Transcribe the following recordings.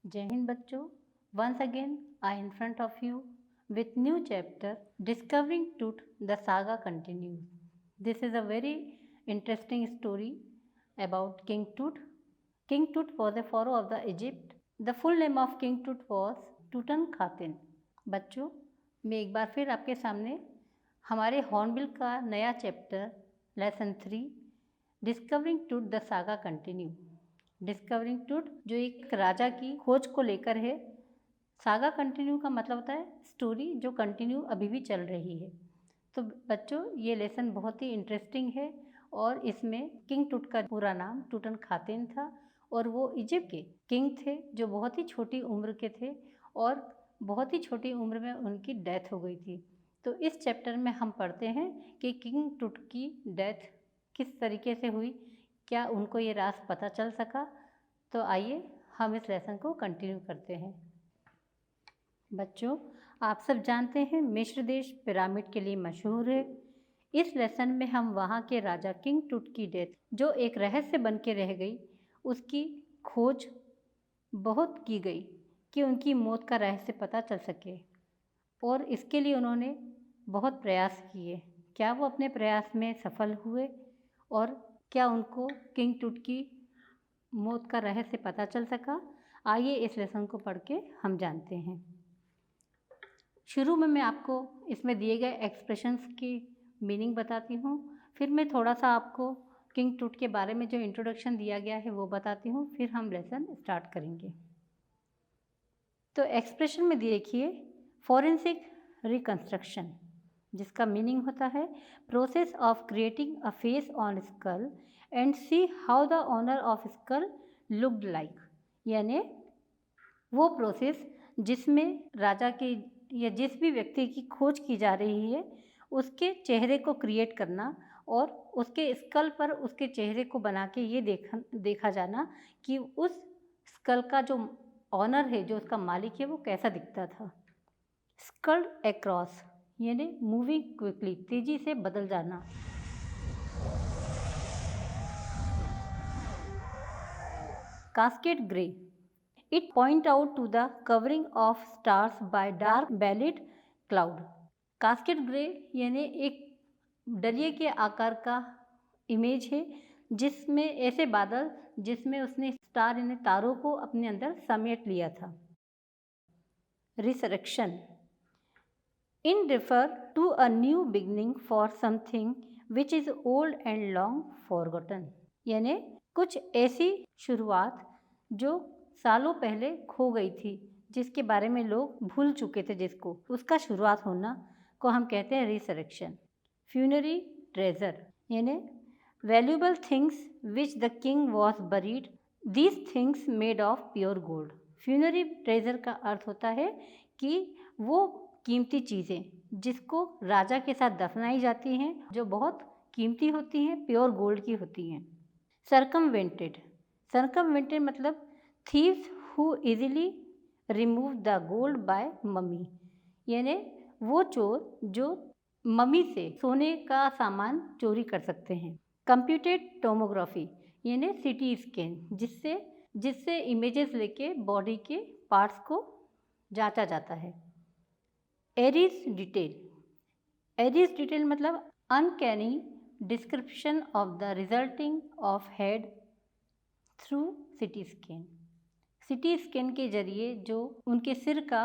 जय हिंद बच्चों, once again I in front of you with new chapter Discovering Tut. The saga continues. This is a very interesting story about King Tut. King Tut was a pharaoh of the Egypt. The full name of King Tut was Tutankhaten. बच्चों, मैं एक बार फिर आपके सामने हमारे hornbill का नया chapter lesson 3 discovering टूट द सागा कंटिन्यू। डिस्कवरिंग टूट जो एक राजा की खोज को लेकर है। सागा कंटिन्यू का मतलब होता है स्टोरी जो कंटिन्यू अभी भी चल रही है। तो बच्चों, ये लेसन बहुत ही इंटरेस्टिंग है और इसमें किंग टूट का पूरा नाम टूटनखातेन था और वो इजिप्ट के किंग थे जो बहुत ही छोटी उम्र के थे और बहुत ही छोटी उम्र में उनकी डेथ हो गई थी। तो इस चैप्टर में हम पढ़ते हैं कि किंग टूट की डेथ किस तरीके से हुई, क्या उनको ये राज पता चल सका। तो आइए हम इस लेसन को कंटिन्यू करते हैं। बच्चों, आप सब जानते हैं मिस्र देश पिरामिड के लिए मशहूर है। इस लेसन में हम वहाँ के राजा किंग टूट की डेथ जो एक रहस्य बन के रह गई, उसकी खोज बहुत की गई कि उनकी मौत का रहस्य पता चल सके और इसके लिए उन्होंने बहुत प्रयास किए। क्या वो अपने प्रयास में सफल हुए और क्या उनको किंग टूट की मौत का रहस्य पता चल सका? आइए इस लेसन को पढ़ के हम जानते हैं। शुरू में मैं आपको इसमें दिए गए एक्सप्रेशंस की मीनिंग बताती हूँ, फिर मैं थोड़ा सा आपको किंग टूट के बारे में जो इंट्रोडक्शन दिया गया है वो बताती हूँ, फिर हम लेसन स्टार्ट करेंगे। तो एक्सप्रेशन में देखिए फॉरेंसिक रिकंस्ट्रक्शन, जिसका मीनिंग होता है process of creating a face on skull and see how the owner of skull looked like. यानी वो प्रोसेस जिसमें राजा के या जिस भी व्यक्ति की खोज की जा रही है उसके चेहरे को क्रिएट करना और उसके स्कल पर उसके चेहरे को बना के ये देखा जाना कि उस स्कल का जो ऑनर है, जो उसका मालिक है, वो कैसा दिखता था। स्कल्ड अक्रॉस यानी मूविंग क्विकली, तेजी से बदल जाना। Cascade grey, it point out to the covering of stars by dark bellied cloud. Cascade grey यानी एक डलिये के आकार का इमेज है जिसमें ऐसे बादल जिसमें उसने स्टार यानी तारों को अपने अंदर समेट लिया था। Resurrection, in refer to a new beginning for something which is old and long forgotten. यानी कुछ ऐसी शुरुआत जो सालों पहले खो गई थी, जिसके बारे में लोग भूल चुके थे, जिसको उसका शुरुआत होना को हम कहते हैं रिसरेक्शन। फ्यूनरी ट्रेजर यानी valuable things which the king was buried, these things made of pure gold. Funerary treasure का अर्थ होता है कि वो कीमती चीज़ें जिसको राजा के साथ दफनाई जाती हैं, जो बहुत कीमती होती हैं, प्योर गोल्ड की होती हैं। सर्कमवेंटेड, सर्कमवेंटेड मतलब thieves who easily remove the gold by mummy. यानी वो चोर जो मम्मी से सोने का सामान चोरी कर सकते हैं। कंप्यूटेड टोमोग्राफी यानी सीटी स्कैन, जिससे इमेजेस लेके बॉडी के पार्ट्स को जांचा जाता है। एरिस डिटेल, एरिस डिटेल मतलब uncanny description of the resulting of head through CT scan. CT scan के जरिए जो उनके सिर का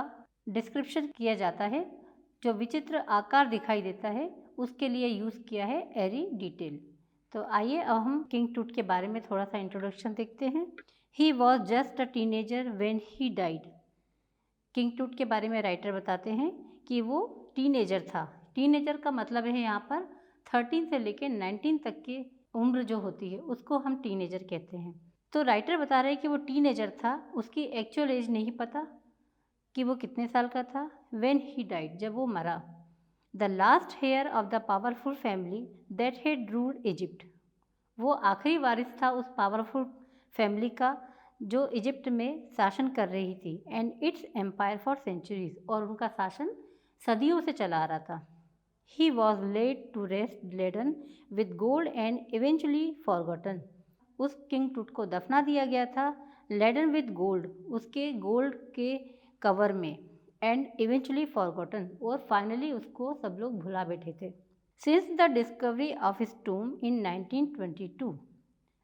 डिस्क्रिप्शन किया जाता है, जो विचित्र आकार दिखाई देता है, उसके लिए यूज़ किया है एरी डिटेल। तो आइए अब हम किंग टूट के बारे में थोड़ा सा इंट्रोडक्शन देखते हैं। He was just a teenager when he died. King टूट के बारे में राइटर बताते हैं कि वो टीनेजर था। टीनेजर का मतलब है यहाँ पर 13 से लेकर 19 तक की उम्र जो होती है उसको हम टीनेजर कहते हैं। तो राइटर बता रहे हैं कि वो टीनेजर था, उसकी एक्चुअल एज नहीं पता कि वो कितने साल का था। व्हेन ही डाइड, जब वो मरा। The last heir of the powerful family that had ruled Egypt, वो आखिरी वारिस था उस पावरफुल फैमिली का जो इजिप्ट में शासन कर रही थी। And its empire for centuries, और उनका शासन सदियों से चला आ रहा था। He was laid to rest laden with gold and eventually forgotten, उस किंग टूट को दफना दिया गया था लेडन विद गोल्ड, उसके गोल्ड के कवर में, एंड इवेंचुअली फॉरगॉटन, और फाइनली उसको सब लोग भुला बैठे थे। Since the discovery of his tomb in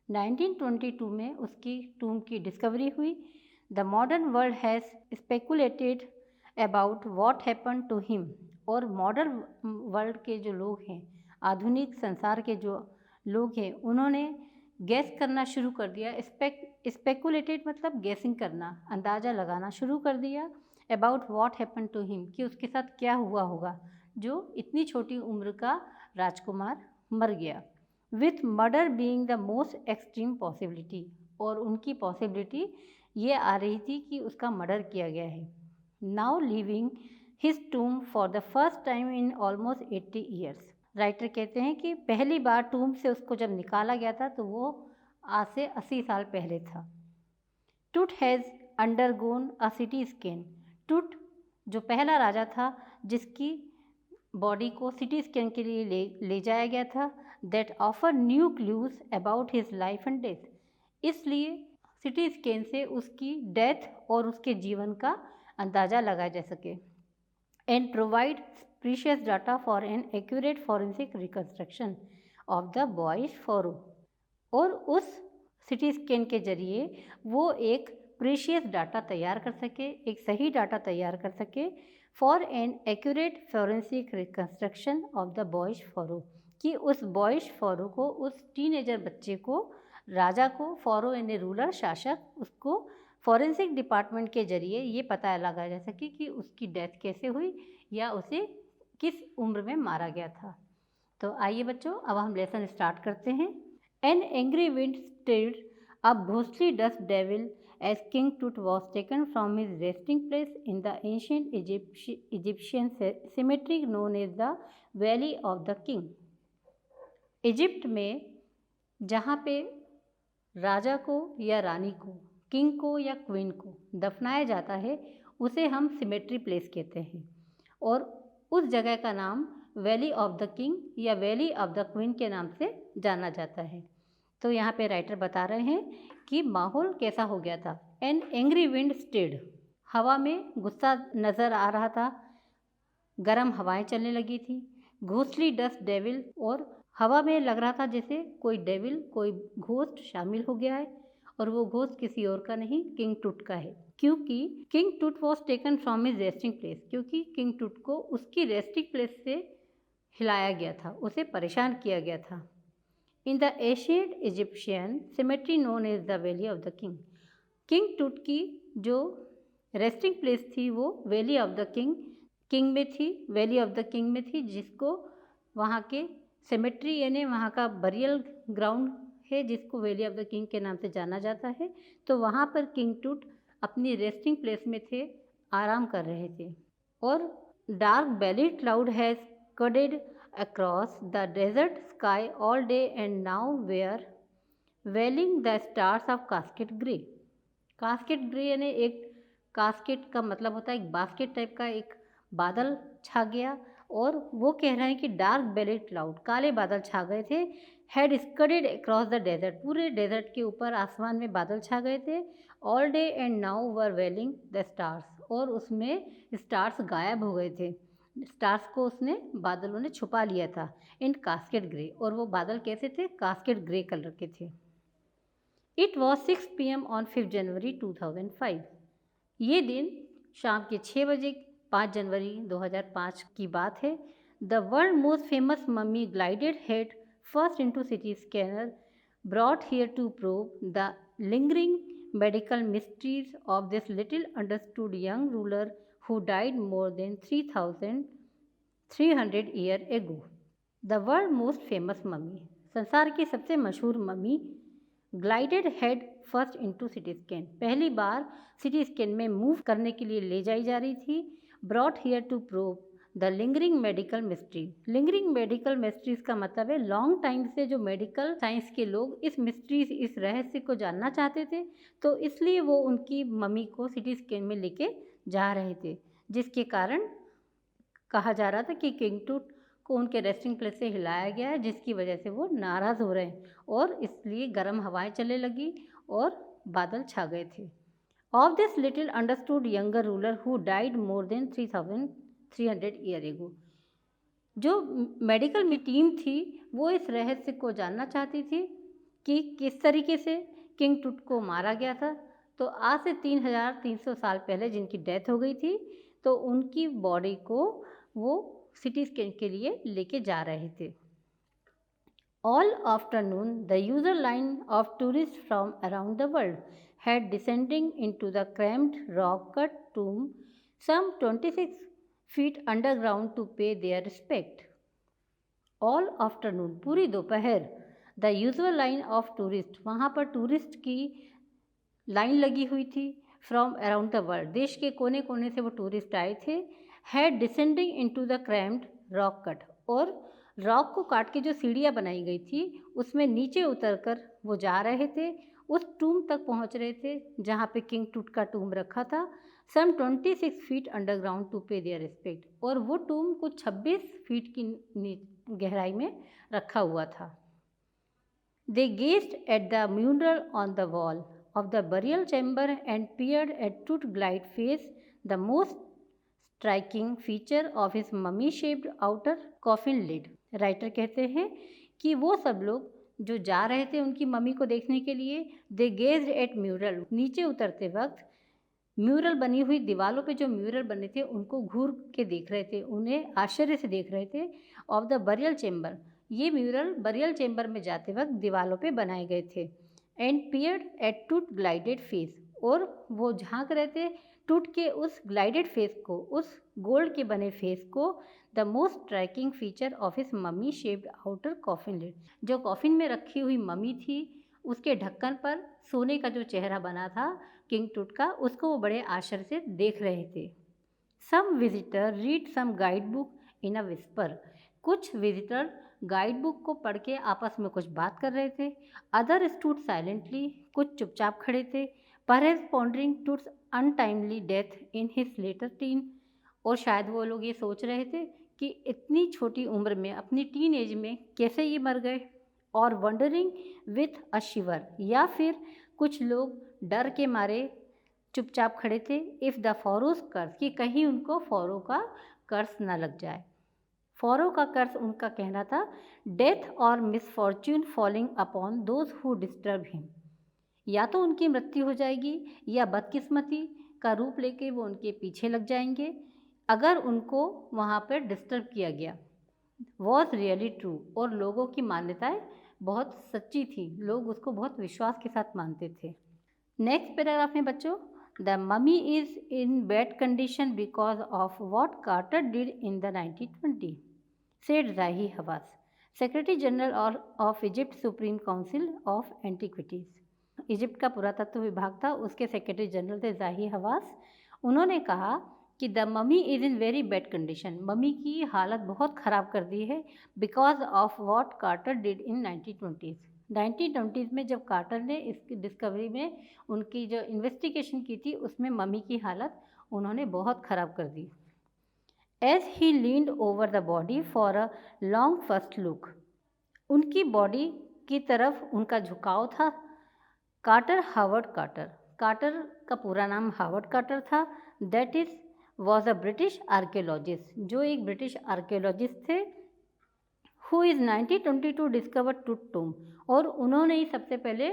1922 में उसकी टूम की डिस्कवरी हुई। The modern world has speculated about what happen to him, और मॉडर्न वर्ल्ड के जो लोग हैं, आधुनिक संसार के जो लोग हैं, उन्होंने गैस करना शुरू कर दिया। स्पेकुलेटेड मतलब गैसिंग करना, अंदाज़ा लगाना शुरू कर दिया। About what happen to him, कि उसके साथ क्या हुआ होगा जो इतनी छोटी उम्र का राजकुमार मर गया। With murder being the most extreme possibility, और उनकी पॉसिबिलिटी ये आ रही थी कि उसका मर्डर किया गया है। Now living his tomb for the first time in almost 80 years. Writer कहते हैं कि पहली बार टूम से उसको जब निकाला गया था तो वो आज से 80 साल पहले था। टूट has undergone a CT scan, टूट जो पहला राजा था जिसकी बॉडी को सिटी स्कैन के लिए ले जाया गया था, that offer new clues about his life and death, इसलिए सिटी स्कैन से उसकी डेथ और उसके जीवन का अंदाज़ा लगाया जा सके। And provide precious data for an accurate forensic reconstruction of the boy's pharaoh, और उस सिटी स्कैन के जरिए वो एक प्रीशियस डाटा तैयार कर सके, एक सही डाटा तैयार कर सके, for an accurate forensic reconstruction of the boy's pharaoh, कि उस बॉयज फॉरो को, उस टीनेजर बच्चे को, राजा को, फॉरो यानी रूलर शासक, उसको फॉरेंसिक डिपार्टमेंट के जरिए ये पता लगाया जा सके कि उसकी डेथ कैसे हुई या उसे किस उम्र में मारा गया था। तो आइए बच्चों, अब हम लेसन स्टार्ट करते हैं। An angry wind stirred a ghostly dust devil as King Tut was taken from his resting place in the ancient Egyptian cemetery known as the Valley of the King. Egypt में जहाँ पे राजा को या रानी को, king को या queen को दफनाया जाता है, उसे हम सिमेट्री प्लेस कहते हैं, और उस जगह का नाम वैली ऑफ द किंग या वैली ऑफ द क्वीन के नाम से जाना जाता है। तो यहाँ पे राइटर बता रहे हैं कि माहौल कैसा हो गया था। एन एंग्री विंड स्टेड, हवा में गुस्सा नज़र आ रहा था, गर्म हवाएं चलने लगी थी। घोस्टली डस्ट डेविल, और हवा में लग रहा था जैसे कोई डेविल, कोई घोस्ट शामिल हो गया है, और वो घोस्ट किसी और का नहीं, किंग टूट का है। क्योंकि king Tut was taken from his resting place, क्योंकि किंग टूट को उसकी रेस्टिंग प्लेस से हिलाया गया था, उसे परेशान किया गया था। In the ancient Egyptian cemetery known as the valley of the king, king Tut की जो रेस्टिंग प्लेस थी वो वैली ऑफ द किंग में थी, वैली ऑफ द किंग में थी, जिसको वहाँ के सिमेट्री यानी वहाँ का बरियल ग्राउंड है, जिसको वैली ऑफ द किंग के नाम से जाना जाता है। तो वहाँ पर किंग टूट अपनी रेस्टिंग प्लेस में थे, आराम कर रहे थे। और dark belly cloud has scudded across the desert sky all day and now were veiling the stars of casket grey. Casket grey यानी एक कास्केट का मतलब होता है एक बास्केट टाइप का एक बादल छा गया, और वो कह रहे हैं कि डार्क बेलेड क्लाउड, काले बादल छा गए थे। Had scudded across the desert, पूरे डेजर्ट के ऊपर आसमान में बादल छा गए थे। All day and now were veiling the stars, और उसमें स्टार्स गायब हो गए थे, स्टार्स को उसने बादलों ने छुपा लिया था। इन कास्केट ग्रे, और वो बादल कैसे थे, कास्केट ग्रे कलर के थे। इट वॉज 6 PM ऑन 5 जनवरी 2005, ये दिन शाम के 6 बजे 5 जनवरी 2005 की बात है। The world most famous mummy glided head first into CT scanner brought here to prove the lingering medical mysteries of this little understood young ruler who died more than 3,300 years ago. The world most famous mummy, संसार की सबसे मशहूर mummy, glided head first into CT scan, पहली बार CT scan में move करने के लिए ले जाई जा रही थी। Brought here to prove the lingering medical mystery, lingering medical mysteries का मतलब है लॉन्ग टाइम से जो मेडिकल साइंस के लोग इस मिस्ट्रीज, इस रहस्य को जानना चाहते थे, तो इसलिए वो उनकी मम्मी को सिटी स्कैन में लेके जा रहे थे, जिसके कारण कहा जा रहा था कि किंग टूट को उनके रेस्टिंग प्लेस से हिलाया गया है, जिसकी वजह से वो नाराज़ हो रहे हैं, और इसलिए गर्म हवाएं चलने लगी और बादल छा गए थे। Of this little understood younger ruler who died more than 3300 year ago. जो मेडिकल में टीम थी वो इस रहस्य को जानना चाहती थी कि किस तरीके से किंग टूट को मारा गया था। तो आज से 3300 साल पहले जिनकी डेथ हो गई थी, तो उनकी बॉडी को वो सिटी स्कैन के लिए लेके जा रहे थे। All afternoon, the usual line of tourists from around the world had descending into the cramped rock-cut tomb some 26 feet underground to pay their respect. All afternoon, पूरी दोपहर, the usual line of tourists, वहाँ पर tourist की line लगी हुई थी। From around the world, देश के कोने कोने से वो टूरिस्ट आए थे। Had descending into the crammed rock cut, और रॉक को काट के जो सीढ़ियाँ बनाई गई थी उसमें नीचे उतरकर वो जा रहे थे, उस टूम तक पहुंच रहे थे जहाँ पे किंग टूट का टूम रखा था। सम 26 फीट अंडरग्राउंड टू पे देयर रिस्पेक्ट, और वो टूम कुछ 26 फीट की गहराई में रखा हुआ था। They gazed at the mural on the wall of the burial chamber and peered at Tut glide face, the most striking feature of his mummy-shaped outer coffin lid. Writer कहते हैं कि वो सब लोग जो जा रहे थे उनकी मम्मी को देखने के लिए, they gazed at mural, नीचे उतरते वक्त म्यूरल बनी हुई दीवारों पे जो म्यूरल बने थे उनको घूर के देख रहे थे, उन्हें आश्चर्य से देख रहे थे। ऑफ द बरियल चेम्बर, ये म्यूरल बरियल चेम्बर में जाते वक्त दीवारों पे बनाए गए थे। एंड पियर्ड एट टूट ग्लाइडेड फेस, और वो झांक रहे थे टूट के उस ग्लाइडेड फेस को, उस गोल्ड के बने फेस को। The most striking feature of his mummy shaped outer coffin lid, जो कॉफिन में रखी हुई मम्मी थी उसके ढक्कन पर सोने का जो चेहरा बना था किंग टूट का, उसको वो बड़े आश्चर्य से देख रहे थे। Some visitor read some guide book in a whisper, कुछ विजिटर गाइड बुक को पढ़ के आपस में कुछ बात कर रहे थे। अदर स्टूड साइलेंटली, कुछ चुपचाप खड़े थे। Perhaps pondering Tut's untimely death in his later teen, और शायद वो लोग ये सोच रहे थे कि इतनी छोटी उम्र में, अपनी टीन एज में कैसे ये मर गए। और वंडरिंग विथ अ शिवर, या फिर कुछ लोग डर के मारे चुपचाप खड़े थे। इफ़ द फॉरोज कर्स, कि कहीं उनको फॉरो का कर्स ना लग जाए। फॉरो का कर्स उनका कहना था डेथ और misfortune falling upon those who disturb him, या तो उनकी मृत्यु हो जाएगी या बदकिस्मती का रूप लेके वो उनके पीछे लग जाएंगे अगर उनको वहाँ पर डिस्टर्ब किया गया। वॉज रियली ट्रू, और लोगों की मान्यताएं बहुत सच्ची थी, लोग उसको बहुत विश्वास के साथ मानते थे। नेक्स्ट पैराग्राफ में बच्चों, the mummy is in bad condition because of what Carter did in the 1920, said Zahi Hawass, secretary general of Egypt supreme council of antiquities. Egypt का पुरातत्व विभाग था, उसके सेक्रेटरी जनरल थे ज़ाही हवास। उन्होंने कहा कि the mummy is in very bad condition, mummy की हालत बहुत ख़राब कर दी है, because of what Carter did in 1920s। 1920s में जब कार्टर ने इसकी डिस्कवरी में उनकी जो इन्वेस्टिगेशन की थी उसमें मम्मी की हालत उन्होंने बहुत ख़राब कर दी। As he leaned over the body for a long first look, उनकी बॉडी की तरफ उनका झुकाव था। कार्टर हावर्ड कार्टर, कार्टर का पूरा नाम हावर्ड कार्टर था। That is was a British archaeologist, जो एक ब्रिटिश आर्कियोलॉजिस्ट थे। हु इज़ 1922 डिस्कवर टूट टूम, और उन्होंने ही सबसे पहले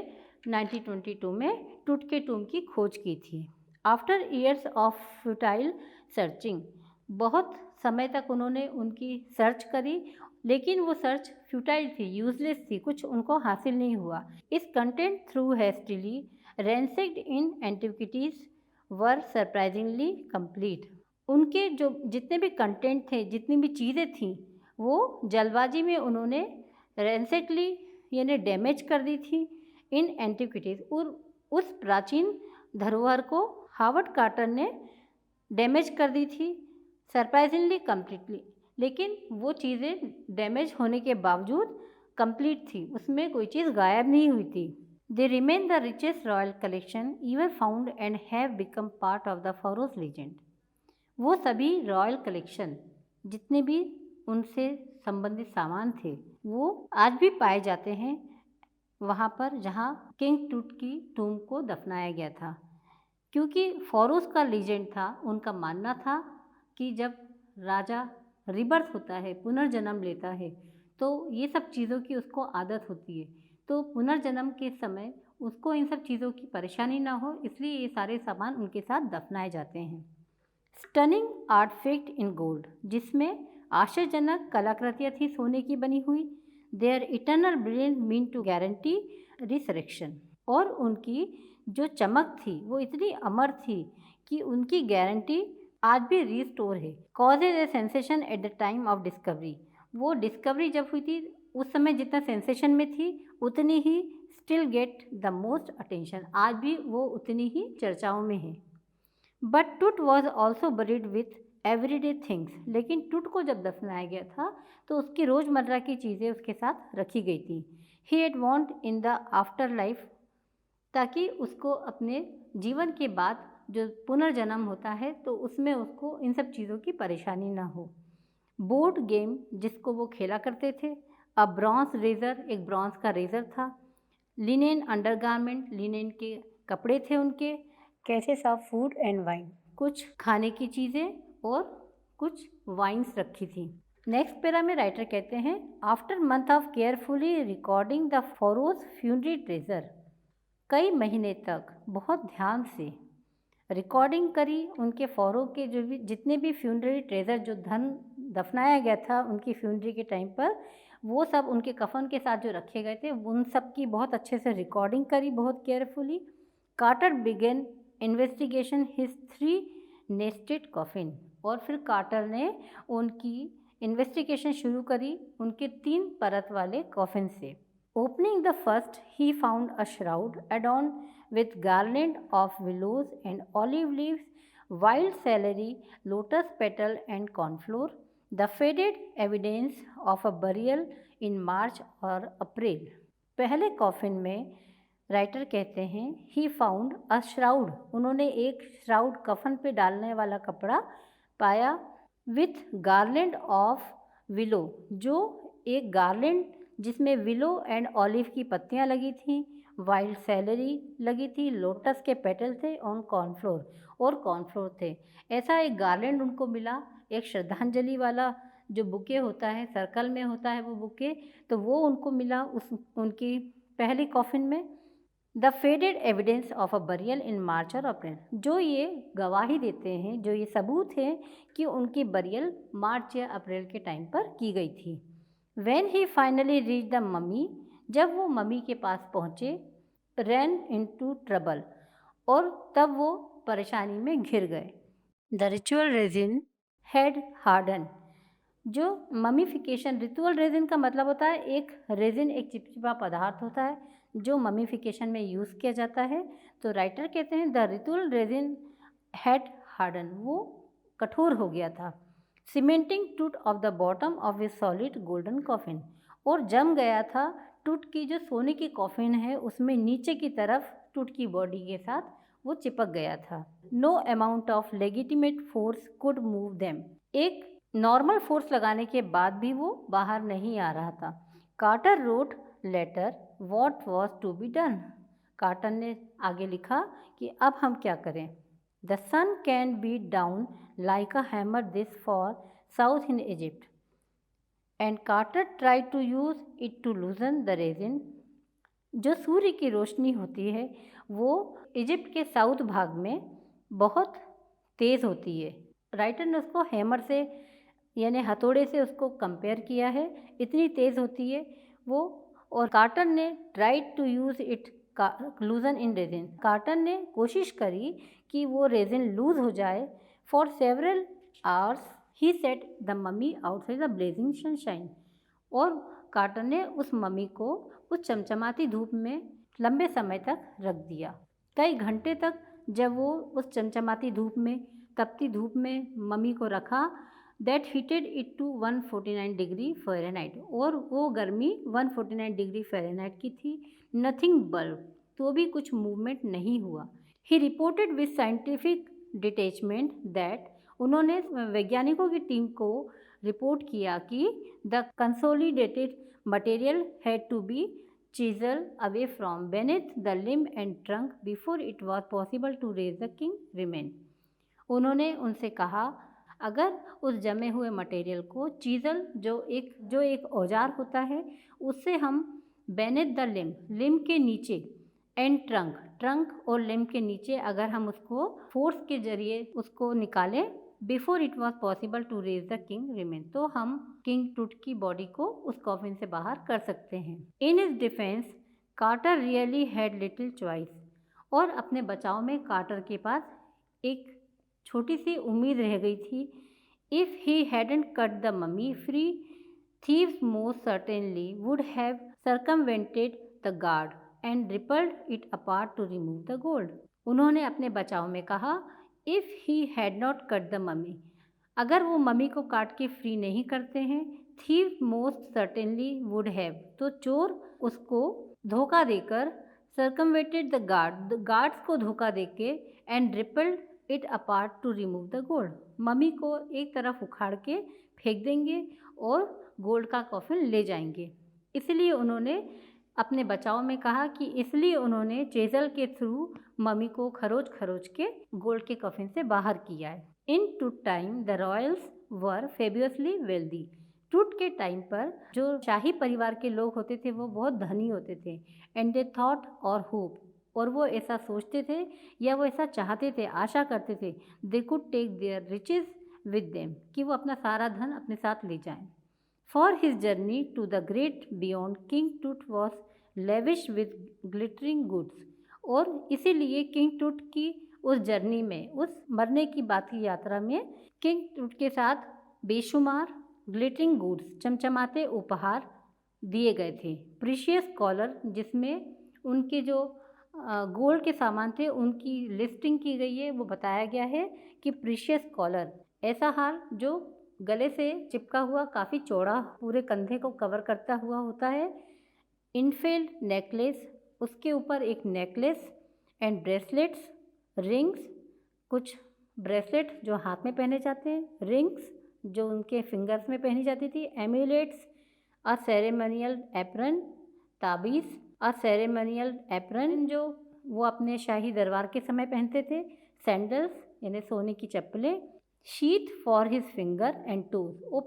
1922 में टूट के टूम की खोज की थी। After years of futile searching, बहुत समय तक उन्होंने उनकी सर्च करी, लेकिन वो सर्च फ्यूटाइल थी, यूजलेस थी, कुछ उनको हासिल नहीं हुआ। इस कंटेंट थ्रू हैस्टिली रैंसेक्ड इन एंटिक्विटीज़ वर सरप्राइजिंगली कंप्लीट, उनके जो जितने भी कंटेंट थे, जितनी भी चीज़ें थीं, वो जल्दबाजी में उन्होंने रैंसेक्टली यानी डैमेज कर दी थी इन एंटिक्विटीज़, और उस प्राचीन धरोहर को हावर्ड कार्टर ने डैमेज कर दी थी सरप्राइजिंगली कम्प्लीटली, लेकिन वो चीज़ें डैमेज होने के बावजूद कंप्लीट थी, उसमें कोई चीज़ गायब नहीं हुई थी। They remain the richest royal collection ever found and have become part of the pharaoh's legend, वो सभी रॉयल कलेक्शन जितने भी उनसे संबंधित सामान थे वो आज भी पाए जाते हैं वहाँ पर जहाँ किंग टूट की टूम को दफनाया गया था। क्योंकि फ़ारोस का लीजेंड था, उनका मानना था कि जब राजा रीबर्थ होता है, पुनर्जन्म लेता है, तो ये सब चीज़ों की उसको आदत होती है। तो पुनर्जन्म के समय उसको इन सब चीज़ों की परेशानी ना हो, इसलिए ये सारे सामान उनके साथ दफनाए जाते हैं। स्टनिंग आर्टिफैक्ट इन गोल्ड, जिसमें आश्चर्यजनक कलाकृतियाँ थी सोने की बनी हुई। Their eternal brilliance mean to guarantee resurrection, और उनकी जो चमक थी वो इतनी अमर थी कि उनकी गारंटी आज भी रिस्टोर है। Causes A sensation at the time of discovery, वो डिस्कवरी जब हुई थी उस समय जितना सेंसेशन में थी उतनी he still get the most attention, आज भी वो उतनी ही चर्चाओं में है। बट टूट was also buried with everyday things, लेकिन टूट को जब दफनाया गया था तो उसकी रोज़मर्रा की चीज़ें उसके साथ रखी गई थी। He had want in the after life, ताकि उसको अपने जीवन के बाद जो पुनर्जन्म होता है तो उसमें उसको इन सब चीज़ों की परेशानी ना हो। बोर्ड गेम जिसको वो खेला करते थे। अ ब्रॉन्ज रेजर, एक ब्रॉन्ज का रेजर था। लिनेन अंडरगारमेंट, लिनेन के कपड़े थे उनके। Cases of food and wine, कुछ खाने की चीज़ें और कुछ वाइन्स रखी थी। नेक्स्ट पैरा में राइटर कहते हैं, after month of carefully recording the pharaoh's funerary treasure, कई महीने तक बहुत ध्यान से रिकॉर्डिंग करी उनके फ़ौरों के जो भी जितने भी फ्यूनररी ट्रेजर, जो धन दफनाया गया था उनकी फ्यूनरी के टाइम पर, वो सब उनके कफन के साथ जो रखे गए थे उन सब की बहुत अच्छे से रिकॉर्डिंग करी, बहुत carefully. Carter began investigation his 3 nested coffin, और फिर कार्टर ने उनकी इन्वेस्टिगेशन शुरू करी उनके 3 परत वाले कॉफिन से। Opening the first, he found a shroud adorned with garland of willows and olive leaves, wild celery, lotus petal and cornflower, the faded evidence of a burial in March or April. पहले coffin में writer कहते हैं he found a shroud, उन्होंने एक shroud कफन पे डालने वाला कपड़ा पाया, विथ गार्लैंड ऑफ विलो, जो एक गार्लैंड जिसमें विलो एंड ऑलिव की पत्तियां लगी थीं, वाइल्ड सेलरी लगी थी, लोटस के पेटल थे और कॉर्नफ्लोर थे। ऐसा एक गार्लैंड उनको मिला, एक श्रद्धांजलि वाला जो बुके होता है, सर्कल में होता है वो बुके, तो वो उनको मिला उस उनकी पहली कॉफिन में। The faded evidence of a burial in March और अप्रैल, जो ये गवाही देते हैं, जो ये सबूत है कि उनकी बरियल मार्च या अप्रैल के टाइम पर की गई थी। When he finally reached the mummy, जब वो मम्मी के पास पहुँचे, ran into trouble, और तब वो परेशानी में घिर गए। The ritual resin had hardened, जो ममीफिकेशन, रिचुअल रेजिन का मतलब होता है एक रेजिन, एक चिपचिपा पदार्थ होता है जो ममीफिकेशन में यूज़ किया जाता है। तो राइटर कहते हैं the ritual resin had harden, वो कठोर हो गया था। सीमेंटिंग टूट of the bottom of A solid golden coffin, और जम गया था टूट की जो सोने की कॉफिन है उसमें नीचे की तरफ टूट की बॉडी के साथ वो चिपक गया था। No amount of legitimate force could move them, एक नॉर्मल फोर्स लगाने के बाद भी वो बाहर नहीं आ रहा था। Carter wrote later what was to be done, Carter ने आगे लिखा कि अब हम क्या करें। The sun can beat down like a hammer this far south in Egypt, and Carter try to use it to loosen the resin, जो सूर्य की रोशनी होती है वो इजिप्ट के साउथ भाग में बहुत तेज़ होती है। राइटर ने उसको हैमर से यानी हथौड़े से उसको कंपेयर किया है, इतनी तेज़ होती है वो। और कार्टर ने tried to use it loosen in resin, Carter ने कोशिश करी कि वो रेजिन लूज हो जाए। For several hours he set the mummy outside the blazing sunshine, और कार्टर ने उस मम्मी को उस चमचमाती धूप में लंबे समय तक रख दिया, कई घंटे तक। जब वो उस चमचमाती धूप में, तपती धूप में मम्मी को रखा, that heated it to 149 degree Fahrenheit, और वो गर्मी 149 डिग्री फ़ारेनहाइट की थी। नथिंग बल्ब, तो भी कुछ मूवमेंट नहीं हुआ। He reported with scientific detachment that, उन्होंने वैज्ञानिकों की टीम को रिपोर्ट किया कि the consolidated material had to be chisel away from beneath the limb and trunk before it was possible to raise the king remain. उन्होंने उनसे कहा, अगर उस जमे हुए मटेरियल को चीजल जो एक औजार होता है उससे हम बेनेथ द लिम्ब के नीचे एंड ट्रंक और लिम्ब के नीचे अगर हम उसको फोर्स के जरिए उसको निकालें before it was possible to raise the king remain, तो हम किंग टूट की बॉडी को उस कॉफिन से बाहर कर सकते हैं. In his defence Carter really had little choice. और अपने बचाव में कार्टर के पास एक छोटी सी उम्मीद रह गई थी. If he hadn't cut the mummy free, thieves most certainly would have circumvented the guard and ripped it apart to remove the gold. उन्होंने अपने बचाव में कहा, if he had not cut the mummy, अगर वो ममी को काट के फ्री नहीं करते हैं, thief most certainly would have, तो चोर उसको धोखा देकर सर्कमवेटेड द गार्ड्स को धोखा देके and ripped it apart to remove the gold, mummy को एक तरफ उखाड़ के फेंक देंगे और गोल्ड का कॉफिन ले जाएंगे. इसलिए उन्होंने अपने बचाव में कहा कि इसलिए उन्होंने चेजल के थ्रू मम्मी को खरोच के गोल्ड के कॉफिन से बाहर किया है. In Tut time the royals were fabulously wealthy. Tut के टाइम पर जो शाही परिवार के लोग होते थे वो बहुत धनी होते थे. एंड दे थॉट और होप, और वो ऐसा सोचते थे या वो ऐसा चाहते थे, आशा करते थे, they could take their riches with them, कि वो अपना सारा धन अपने साथ ले जाएं. For his journey to the great beyond king Tut was lavish with glittering goods. और इसीलिए किंग टूट की उस जर्नी में, उस मरने की बात की यात्रा में किंग टूट के साथ बेशुमार ग्लिटरिंग गुड्स, चमचमाते उपहार दिए गए थे. प्रीशियस कॉलर, जिसमें उनके जो गोल्ड के सामान थे उनकी लिस्टिंग की गई है. वो बताया गया है कि प्रीशियस कॉलर, ऐसा हार जो गले से चिपका हुआ काफ़ी चौड़ा पूरे कंधे को कवर करता हुआ होता है. इनफेल्ड नेकलेस, उसके ऊपर एक नेकलेस एंड ब्रेसलेट्स, रिंग्स, कुछ ब्रेसलेट जो हाथ में पहने जाते हैं, रिंग्स जो उनके फिंगर्स में पहनी जाती थी, एम्यूलेट्स, अ सेरेमनियल एप्रन, ताबीज़, अ सेरेमनियल एप्रन जो वो अपने शाही दरबार के समय पहनते थे, सैंडल्स यानी सोने की चप्पलें, sheath for his finger and toes, वो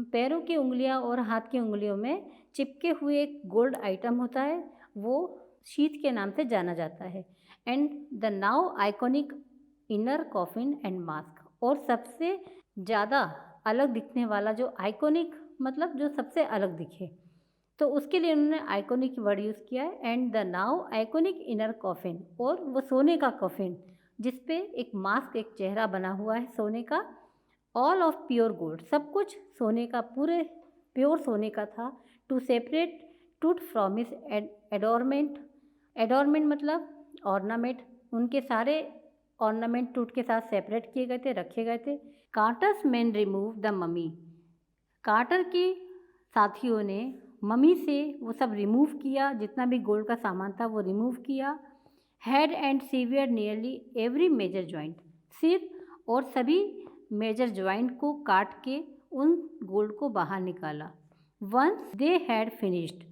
पैरों की उंगलियां और हाथ की उंगलियों में चिपके हुए एक गोल्ड आइटम होता है, वो शीथ के नाम से जाना जाता है. And the now iconic inner coffin and mask, और सबसे ज़्यादा अलग दिखने वाला जो आइकॉनिक मतलब जो सबसे अलग दिखे, तो उसके लिए उन्होंने आइकॉनिक वर्ड यूज़ किया है. And the now iconic inner coffin, और वो सोने का कॉफिन जिस पे एक मास्क, एक चेहरा बना हुआ है सोने का. ऑल ऑफ प्योर गोल्ड, सब कुछ सोने का, पूरे प्योर सोने का था. टू सेपरेट टूट फ्रॉम हिज एडोरमेंट, एडोरमेंट मतलब ऑर्नामेंट, उनके सारे ऑर्नामेंट टूट के साथ सेपरेट किए गए थे, रखे गए थे. Carter's man remove the mummy, Carter की साथियों ने मम्मी से वो सब रिमूव किया, जितना भी गोल्ड का सामान था वो रिमूव किया. Head and severed nearly every major joint, सिर और सभी मेजर जॉइंट को काट के उन गोल्ड को बाहर निकाला. वंस दे हैड फिनिश्ड,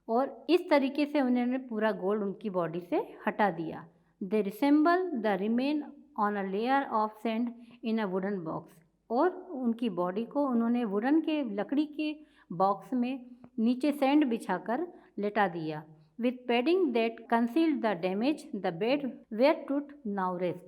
और इस तरीके से उन्होंने पूरा गोल्ड उनकी बॉडी से हटा दिया. They resemble the remain on a layer of sand in a wooden box, और उनकी बॉडी को उन्होंने वुडन के, लकड़ी के बॉक्स में नीचे सैंड बिछाकर लेटा दिया. with padding that concealed the damage the bed where Tut now rest.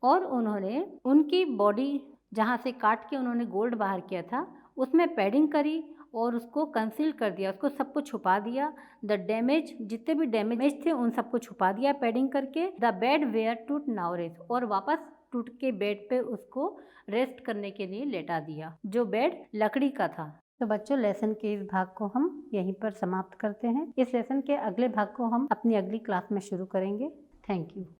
और उन्होंने उनकी बॉडी जहाँ से काट के उन्होंने गोल्ड बाहर किया था उसमें पैडिंग करी और उसको कंसील कर दिया, उसको सबको छुपा दिया. द डैमेज, जितने भी डैमेज थे उन सबको छुपा दिया पैडिंग करके. द बेड वेयर टूट नाउ रेस्ट, और वापस टूट के बेड पे उसको रेस्ट करने के लिए लेटा दिया, जो बेड लकड़ी का था. तो बच्चों, लेसन के इस भाग को हम यहीं पर समाप्त करते हैं. इस लेसन के अगले भाग को हम अपनी अगली क्लास में शुरू करेंगे. Thank you.